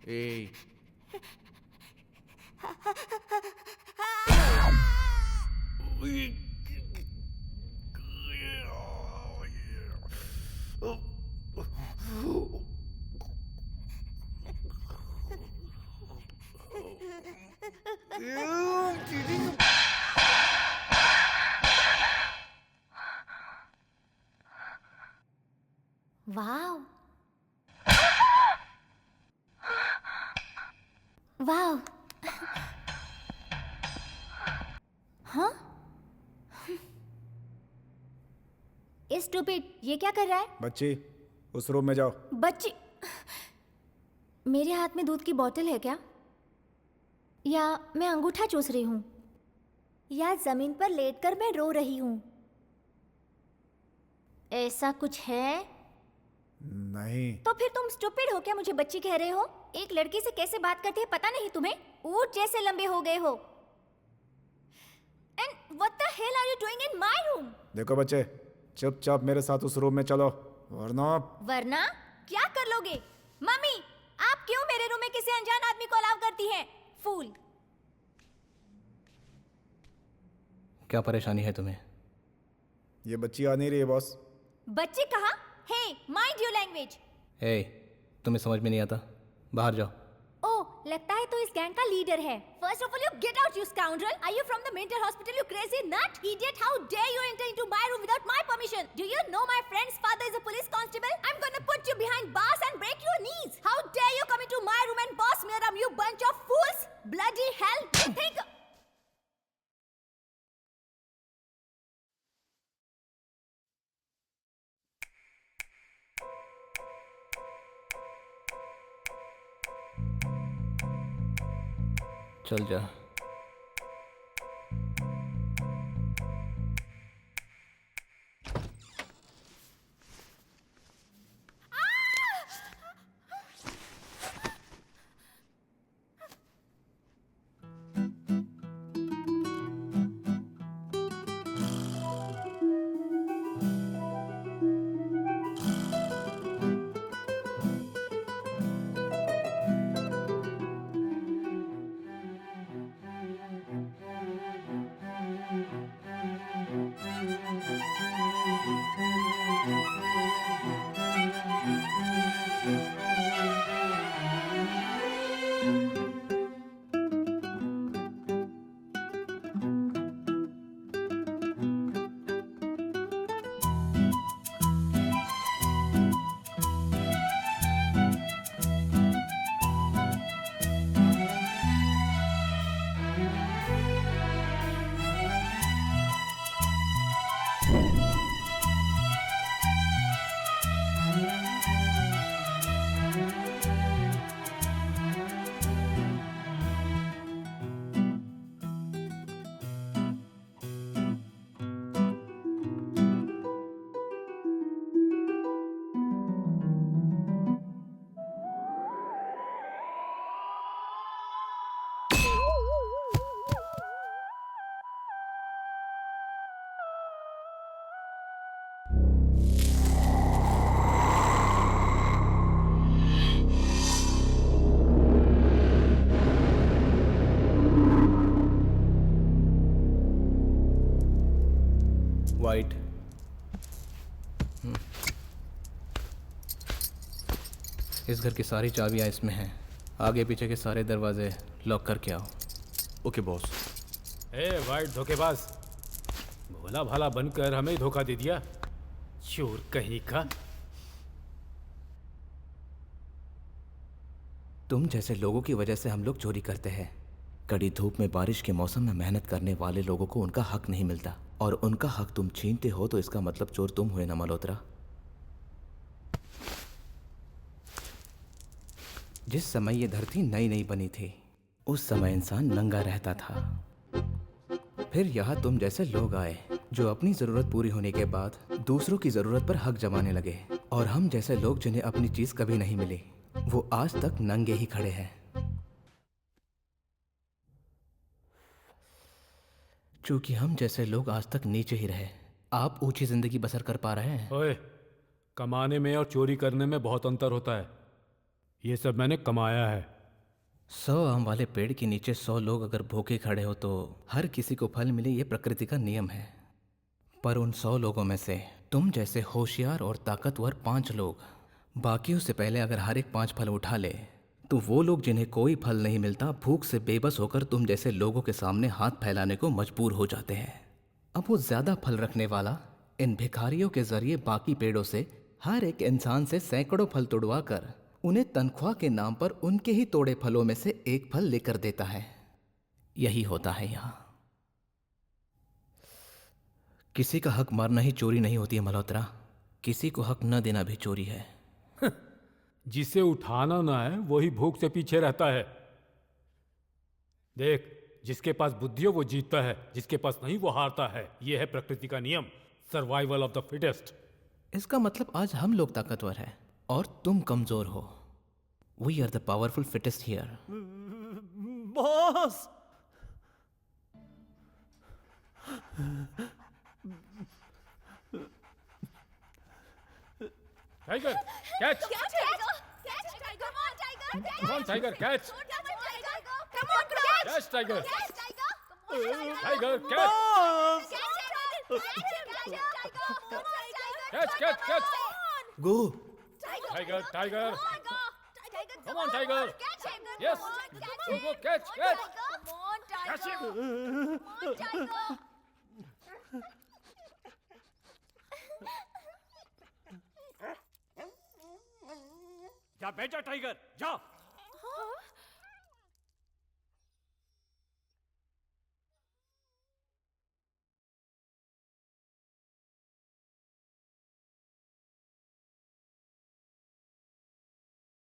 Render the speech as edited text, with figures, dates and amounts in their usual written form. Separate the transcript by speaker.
Speaker 1: ए
Speaker 2: वाव वाव हाँ स्टूपिड, ये क्या कर रहा है?
Speaker 3: बच्ची, उस रूम में जाओ।
Speaker 2: बच्ची, मेरे हाथ में दूध की बोतल है क्या? या मैं अंगूठा चूस रही हूँ? या जमीन पर लेटकर मैं रो रही हूँ? ऐसा कुछ है?
Speaker 3: नहीं।
Speaker 2: तो फिर तुम स्टूपिड हो क्या मुझे बच्ची कह रहे हो? एक लड़की से कैसे बात करते हैं पता नहीं तुम्हें? ऊंट जैसे लंबे हो गए हो। And what the hell are you doing in my room?
Speaker 3: देखो बच्चे, चुपचाप मेरे साथ उस रूम में चलो,
Speaker 2: वरना क्या कर लोगे? मम्मी, आप क्यों मेरे रूम में किसी अनजान आदमी को अलाउ करती हैं? फूल।
Speaker 1: क्या परेशानी है तुम्हें?
Speaker 3: ये बच्ची आ नहीं रही है बॉस।
Speaker 2: बच्ची कहाँ? हे, माइंड योर लैंग्वेज।
Speaker 1: ए, तुम्हें समझ में नहीं आता? बाहर जाओ।
Speaker 2: ओह, लगता है तो इस गैंग का लीडर है। First of all, you get out, you scoundrel. Are you from the mental hospital, you crazy nut? Idiot, how dare you enter into my room without my permission? Do you know my friend's father is a police constable? I'm gonna put you behind bars and break your knees. How dare you come into my room and boss me around, you bunch of fools? Bloody hell, think...
Speaker 1: चल जा। White, इस घर की सारी चाबियां इसमें हैं। आगे पीछे के सारे दरवाजे लॉक करके आओ।
Speaker 4: Okay boss.
Speaker 5: ए वाइट धोखेबाज, भोला भाला बनकर हमें धोखा दे दिया, चोर कहीं का।
Speaker 1: तुम जैसे लोगों की वजह से हम लोग चोरी करते हैं। कड़ी धूप में बारिश के मौसम में मेहनत करने वाले लोगों को उनका हक नहीं मिलता, और उनका हक तुम छीनते हो तो इसका मतलब चोर तुम हुए ना मल्होत्रा। जिस समय ये धरती नई नई बनी थी उस समय इंसान नंगा रहता था। फिर यहाँ तुम जैसे लोग आए जो अपनी जरूरत पूरी होने के बाद दूसरों की जरूरत पर हक जमाने लगे, और हम जैसे लोग जिन्हें अपनी चीज कभी नहीं मिली वो आज तक नंगे ही खड़े हैं। क्योंकि हम जैसे लोग आज तक नीचे ही रहे, आप ऊंची जिंदगी बसर कर पा रहे हैं।
Speaker 5: ओए, कमाने में और चोरी करने में बहुत अंतर होता है। ये सब मैंने कमाया है।
Speaker 1: 100 आम वाले पेड़ के नीचे 100 लोग अगर भूखे खड़े हो तो हर किसी को फल मिले, ये प्रकृति का नियम है। पर उन 100 लोगों में से तुम जैसे होशियार और ताकतवर 5 लोग बाकियों से पहले अगर हर एक 5 फल उठा ले तो वो लोग जिन्हें कोई फल नहीं मिलता भूख से बेबस होकर तुम जैसे लोगों के सामने हाथ फैलाने को मजबूर हो जाते हैं। अब वो ज्यादा फल रखने वाला इन भिखारियों के जरिए बाकी पेड़ों से हर एक इंसान से सैकड़ों फल तुड़वा कर उन्हें तनख्वाह के नाम पर उनके ही तोड़े फलों में से एक फल लेकर देता है। यही होता है यहाँ। किसी का हक मारना ही चोरी नहीं होती है मल्होत्रा, किसी को हक न देना भी चोरी है।
Speaker 5: जिसे उठाना ना है वही भूख से पीछे रहता है। देख, जिसके पास बुद्धि हो वो जीतता है, जिसके पास नहीं वो हारता है। ये है प्रकृति का नियम, सर्वाइवल ऑफ द फिटेस्ट।
Speaker 1: इसका मतलब आज हम लोग ताकतवर हैं और तुम कमजोर हो। We are the powerful fittest here.
Speaker 4: Boss,
Speaker 5: tiger catch,
Speaker 2: Catch, Tiger! Catch, Tiger! Come on, Tiger!
Speaker 5: Come on, Tiger, catch!
Speaker 2: Come on, Tiger! Come on, catch!
Speaker 5: Catch, Tiger!
Speaker 2: Catch, Tiger! Come on,
Speaker 5: Tiger, catch!
Speaker 4: Boss,
Speaker 2: Catch him! Catch him, Tiger! Come on, Tiger!
Speaker 5: Catch, catch, catch!
Speaker 2: Come on!
Speaker 1: Go
Speaker 5: Tiger, Tiger!
Speaker 2: Tiger,
Speaker 5: Come on, Tiger!
Speaker 2: Catch him!
Speaker 5: Yes!
Speaker 2: Come on,
Speaker 5: Go, catch,
Speaker 2: Come on,
Speaker 5: catch!
Speaker 2: Tiger! Come on, Tiger!
Speaker 5: Catch him!
Speaker 2: Come on, Tiger!
Speaker 4: जा बैठ जा tiger, जा।